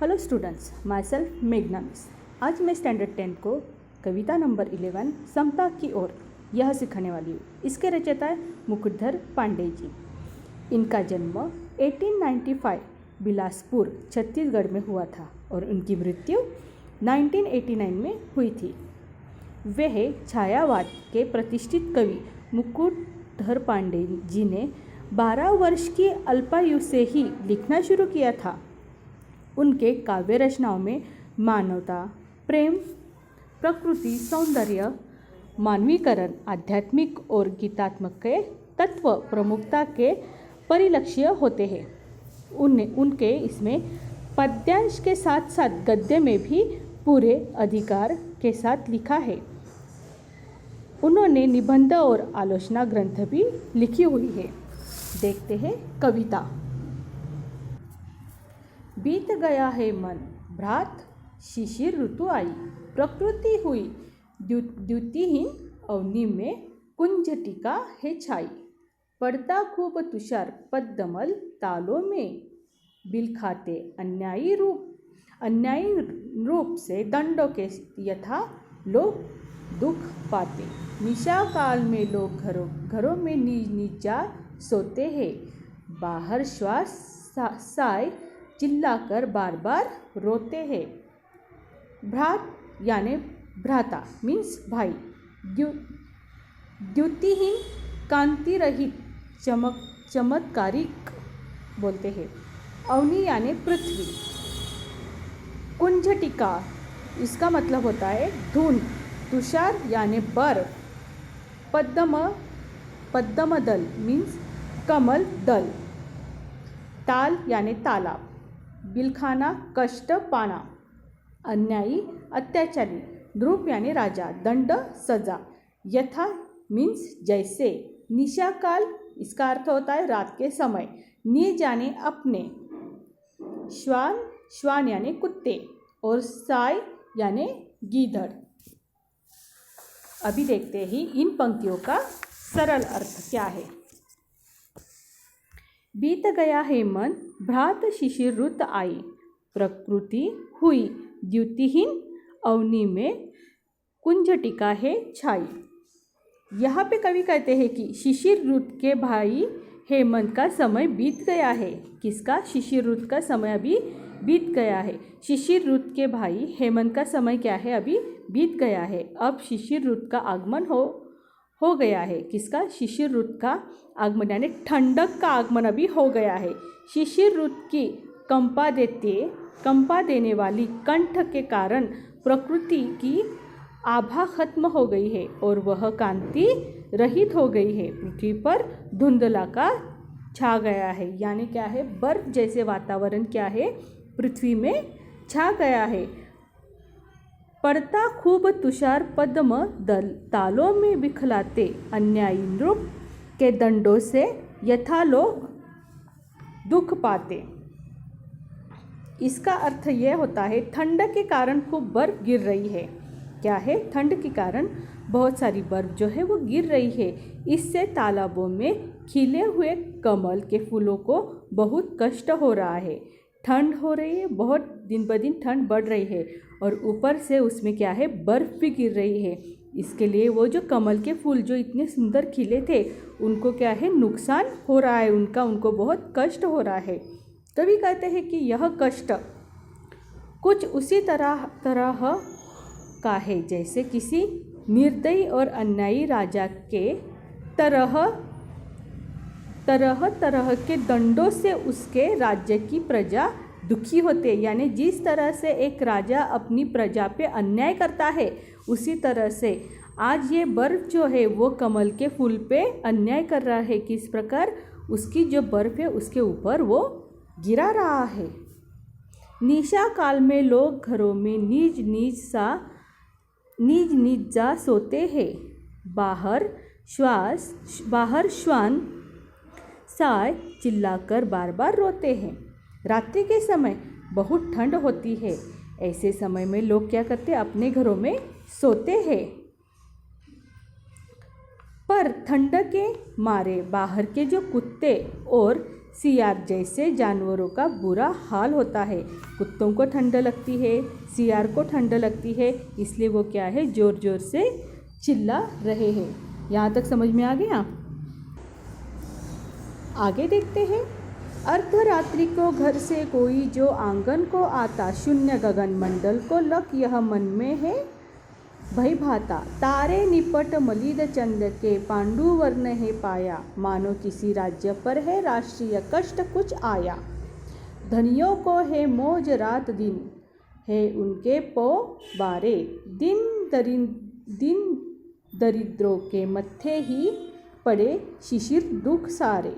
Hello students, my self मेघना miss. आज मैं स्टैंडर्ड 10 को कविता नंबर 11 समता की ओर यह सिखाने वाली हूँ। इसके रचयिता है मुकुटधर पांडे जी। इनका जन्म 1895 बिलासपुर छत्तीसगढ़ में हुआ था और उनकी मृत्यु 1989 में हुई थी। वह छायावाद के प्रतिष्ठित कवि मुकुटधर पांडे जी ने 12 वर्ष की अल्पायु से ही लिखना शुरू किया था। उनके काव्य रचनाओं में मानवता, प्रेम, प्रकृति, सौंदर्य, मानवीकरण, आध्यात्मिक और गीतात्मक के तत्व प्रमुखता के परिलक्ष्य होते हैं। उनके इसमें पद्यांश के साथ साथ गद्य में भी पूरे अधिकार के साथ लिखा है। उन्होंने निबंध और आलोचना ग्रंथ भी लिखी हुई है। देखते हैं कविता। बीत गया है मन भ्रात शिशिर ऋतु आई, प्रकृति हुई द्युतिहीन अवनि में कुंज टीका है छाई। पड़ता खूब तुषार पद्मल तालों में, बिल खाते अन्यायी रूप से दंडों के यथा लोग दुख पाते। निशा काल में लोग घरों में निज निज जा सोते हैं, बाहर श्वास साय चिल्लाकर बार बार रोते हैं। भ्रात यानी भ्राता मीन्स भाई, द्युतिहीन कांति रहित चमत्कारिक बोलते हैं। अवनि यानी पृथ्वी। कुंजटिका इसका मतलब होता है धुंध। तुषार यानी बर्फ। पद्म दल मीन्स कमल दल। ताल यानी तालाब। बिलखाना कष्ट पाना। अन्यायी अत्याचारी। नृप यानी राजा। दंड सजा। यथा मीन्स जैसे। निशा काल इसका अर्थ होता है रात के समय। निज यानी अपने। श्वान यानी कुत्ते और साय यानी गीदड़। अभी देखते ही इन पंक्तियों का सरल अर्थ क्या है। बीत गया है मन भ्रात शिशिर ऋत आई, प्रकृति हुई द्युतिहीन अवनि में कुंज टिका है छाई। यहाँ पे कवि कहते हैं कि शिशिर ऋत के भाई हेमंत का समय बीत गया है। किसका? शिशिर ऋत का समय अभी बीत गया है। शिशिर ऋत के भाई हेमंत का समय क्या है? अभी बीत गया है। अब शिशिर ऋत का आगमन हो गया है। किसका? शिशिर ऋत का आगमन यानी ठंडक का आगमन अभी हो गया है। शिशिर ऋत की कंपा देने वाली कंठ के कारण प्रकृति की आभा खत्म हो गई है और वह कांति रहित हो गई है। पृथ्वी पर धुंधला का छा गया है। यानी क्या है? बर्फ जैसे वातावरण क्या है? पृथ्वी में छा गया है। पड़ता खूब तुषार पद्म दल तालों में बिखलाते, अन्यायी नृप के दंडों से यथा लोग दुख पाते। इसका अर्थ यह होता है ठंड के कारण खूब बर्फ गिर रही है। क्या है? ठंड के कारण बहुत सारी बर्फ जो है वो गिर रही है। इससे तालाबों में खिले हुए कमल के फूलों को बहुत कष्ट हो रहा है। ठंड हो रही है, बहुत दिन ब दिन ठंड बढ़ रही है और ऊपर से उसमें क्या है? बर्फ भी गिर रही है। इसके लिए वो जो कमल के फूल जो इतने सुंदर खिले थे उनको क्या है? नुकसान हो रहा है उनको बहुत कष्ट हो रहा है। कवि कहते हैं कि यह कष्ट कुछ उसी तरह का है जैसे किसी निर्दयी और अन्यायी राजा के तरह के दंडों से उसके राज्य की प्रजा दुखी होते। यानी जिस तरह से एक राजा अपनी प्रजा पे अन्याय करता है उसी तरह से आज ये बर्फ जो है वो कमल के फूल पे अन्याय कर रहा है। किस प्रकार? उसकी जो बर्फ है उसके ऊपर वो गिरा रहा है। निशा काल में लोग घरों में निज निज जा सोते हैं, बाहर श्वान साय चिल्लाकर बार बार रोते हैं। रात्रि के समय बहुत ठंड होती है। ऐसे समय में लोग क्या करते हैं? अपने घरों में सोते हैं। पर ठंड के मारे बाहर के जो कुत्ते और सियार जैसे जानवरों का बुरा हाल होता है। कुत्तों को ठंड लगती है, सियार को ठंड लगती है, इसलिए वो क्या है, ज़ोर ज़ोर से चिल्ला रहे हैं। यहाँ तक समझ में आ गया? आगे देखते हैं। अर्धरात्रि को घर से कोई जो आंगन को आता, शून्य गगन मंडल को लख यह मन में है भय भाता। तारे निपट मलिद चंद के पांडु वर्ण है पाया, मानो किसी राज्य पर है राष्ट्रीय कष्ट कुछ आया। धनियों को है मौज रात दिन है उनके पो बारे, दिन दरिद्रों के मत्थे ही पड़े शिशिर दुख सारे।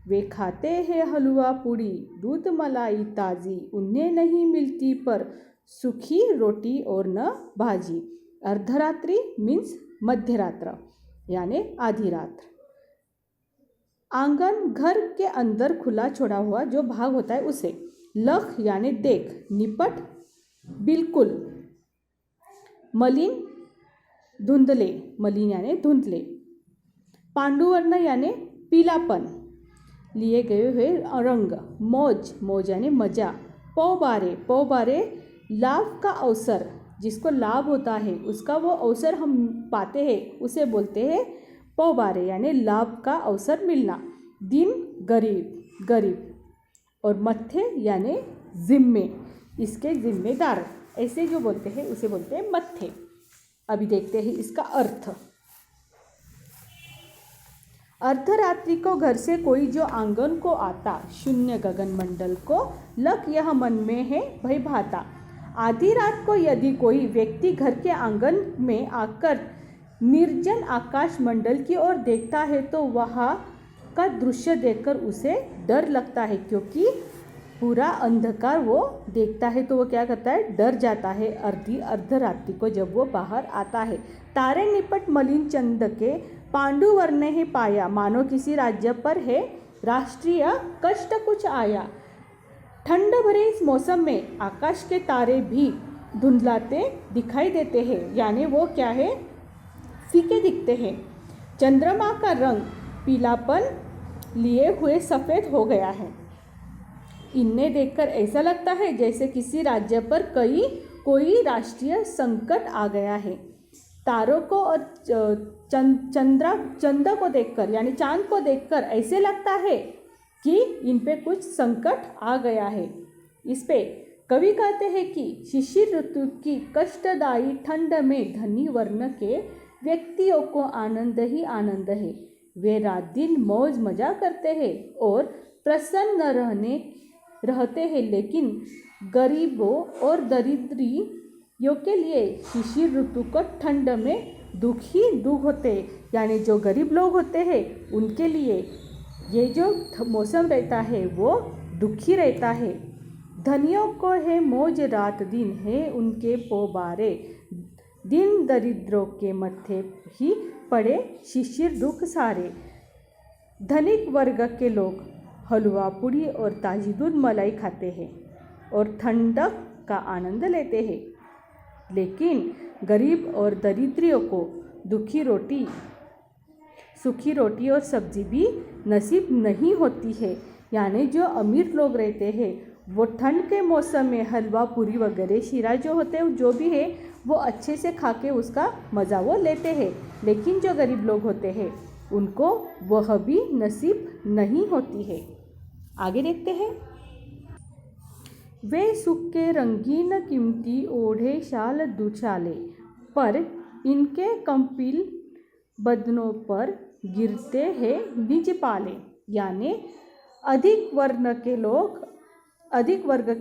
वे खाते हैं हलवा पूड़ी दूध मलाई ताज़ी, उन्हें नहीं मिलती पर सूखी रोटी और न भाजी। अर्धरात्रि मीन्स मध्यरात्र यानी आधी रात। आंगन घर के अंदर खुला छोड़ा हुआ जो भाग होता है उसे। लख यानी देख, निपट बिल्कुल, मलिन धुंधले, मलिन यानी धुंधले, पांडुवर्ण यानी पीलापन, लिए गए हुए रंग, मौज, मौज यानी मजा, पौबारे लाभ का अवसर, जिसको लाभ होता है उसका वो अवसर हम पाते हैं उसे बोलते हैं पौबारे यानी लाभ का अवसर मिलना। दिन गरीब और मत्थे यानी जिम्मे, इसके जिम्मेदार, ऐसे जो बोलते हैं उसे बोलते हैं मत्थे। अभी देखते हैं इसका अर्थ। अर्धरात्रि को घर से कोई जो आंगन को आता, शून्य गगन मंडल को लख यह मन में है भय भाता। आधी रात को यदि कोई व्यक्ति घर के आंगन में आकर निर्जन आकाश मंडल की ओर देखता है तो वहाँ का दृश्य देखकर उसे डर लगता है, क्योंकि पूरा अंधकार वो देखता है तो वो क्या करता है, डर जाता है अर्धरात्रि को जब वो बाहर आता है। तारे निपट मलिन चंद के पांडु वर्ण है पाया, मानो किसी राज्य पर है राष्ट्रीय कष्ट कुछ आया। ठंड भरे इस मौसम में आकाश के तारे भी धुंधलाते दिखाई देते हैं, यानी वो क्या है, फीके दिखते हैं। चंद्रमा का रंग पीलापन लिए हुए सफ़ेद हो गया है। इन्हें देखकर ऐसा लगता है जैसे किसी राज्य पर कोई राष्ट्रीय संकट आ गया है। तारों को और चंद्र को देखकर यानी चांद को देखकर ऐसे लगता है कि इन पे कुछ संकट आ गया है। इस पे कवि कहते हैं कि शिशिर ऋतु की कष्टदायी ठंड में धनी वर्ण के व्यक्तियों को आनंद ही आनंद है। वे रात दिन मौज मजा करते हैं और प्रसन्न रहते हैं, लेकिन गरीबों और दरिद्रियों के लिए शिशिर ऋतु को ठंड में दुख ही दुख होते, यानी जो गरीब लोग होते हैं उनके लिए ये जो मौसम रहता है वो दुखी रहता है। धनियों को है मौज रात दिन है उनके पोबारे, दिन दरिद्रों के मत्थे ही पड़े शिशिर दुख सारे। धनिक वर्ग के लोग हलवा पूड़ी और ताज़ी दूध मलाई खाते हैं और ठंडक का आनंद लेते हैं, लेकिन गरीब और दरिद्रियों को सूखी रोटी और सब्जी भी नसीब नहीं होती है। यानी जो अमीर लोग रहते हैं वो ठंड के मौसम में हलवा पूरी वगैरह शीरा जो होते हैं जो भी है वो अच्छे से खा के उसका मज़ा वो लेते हैं, लेकिन जो गरीब लोग होते हैं उनको वह भी नसीब नहीं होती है। आगे देखते हैं। वे सुख के रंगीन कीमती ओढ़े शाल दुछाले, पर इनके कंपिल बदनों पर गिरते हैं निज पाले। यानी अधिक वर्ग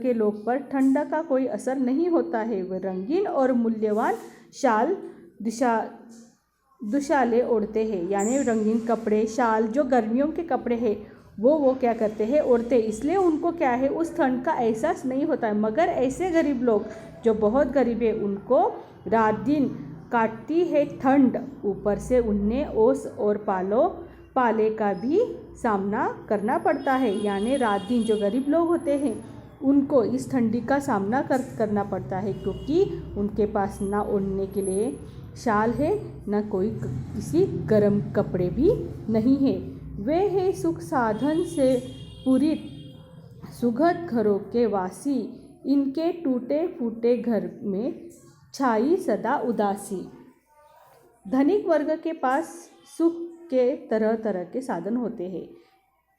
के लोग पर ठंडा का कोई असर नहीं होता है। वे रंगीन और मूल्यवान शाल दुशाले ओढ़ते हैं, यानी रंगीन कपड़े, शाल जो गर्मियों के कपड़े हैं वो क्या करते हैं, ओढ़ते, इसलिए उनको क्या है उस ठंड का एहसास नहीं होता है। मगर ऐसे गरीब लोग जो बहुत गरीब है उनको रात दिन काटती है ठंड, ऊपर से उन्हें ओस और पाले का भी सामना करना पड़ता है। यानी रात दिन जो गरीब लोग होते हैं उनको इस ठंडी का सामना करना पड़ता है, क्योंकि उनके पास ना ओढ़ने के लिए शाल है, ना कोई किसी गर्म कपड़े भी नहीं है। वे है सुख साधन से पूरी सुखद घरों के वासी, इनके टूटे फूटे घर में छाई सदा उदासी। धनिक वर्ग के पास सुख के तरह तरह के साधन होते हैं।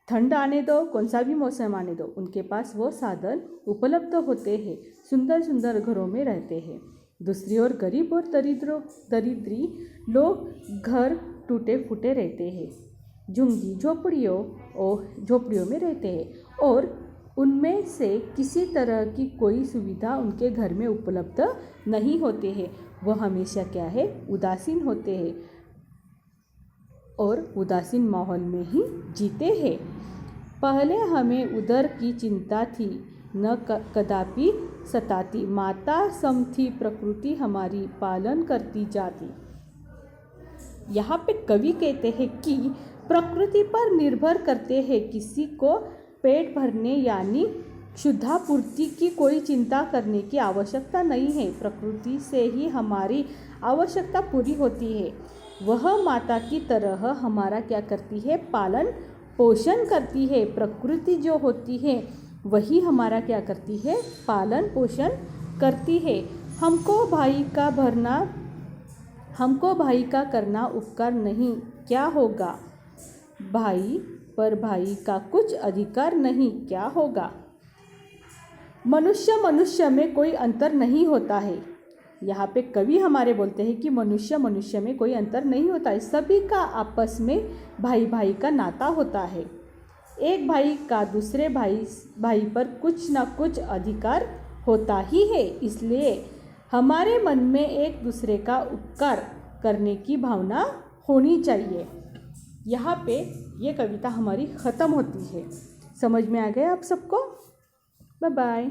ठंड आने दो, कौन सा भी मौसम आने दो, उनके पास वो साधन उपलब्ध होते हैं, सुंदर सुंदर घरों में रहते हैं। दूसरी ओर गरीब और दरिद्री लोग घर टूटे फूटे रहते हैं, झुग्गी झोपड़ियों में रहते हैं और उनमें से किसी तरह की कोई सुविधा उनके घर में उपलब्ध नहीं होते हैं। वह हमेशा क्या है, उदासीन होते हैं और उदासीन माहौल में ही जीते हैं। पहले हमें उधर की चिंता थी, न कदापि सताती, माता सम थी प्रकृति हमारी पालन करती जाती। यहाँ पे कवि कहते हैं कि प्रकृति पर निर्भर करते हैं, किसी को पेट भरने यानी क्षुधापूर्ति की कोई चिंता करने की आवश्यकता नहीं है। प्रकृति से ही हमारी आवश्यकता पूरी होती है। वह माता की तरह हमारा क्या करती है, पालन पोषण करती है। प्रकृति जो होती है वही हमारा क्या करती है, पालन पोषण करती है। हमको भाई का करना उपकार नहीं, क्या होगा, भाई पर भाई का कुछ अधिकार नहीं, क्या होगा। मनुष्य में कोई अंतर नहीं होता है। यहाँ पे कवि हमारे बोलते हैं कि मनुष्य में कोई अंतर नहीं होता है, सभी का आपस में भाई का नाता होता है। एक भाई का दूसरे भाई पर कुछ ना कुछ अधिकार होता ही है, इसलिए हमारे मन में एक दूसरे का उपकार करने की भावना होनी चाहिए। यहाँ पे ये कविता हमारी ख़त्म होती है। समझ में आ गया आप सबको? Bye bye.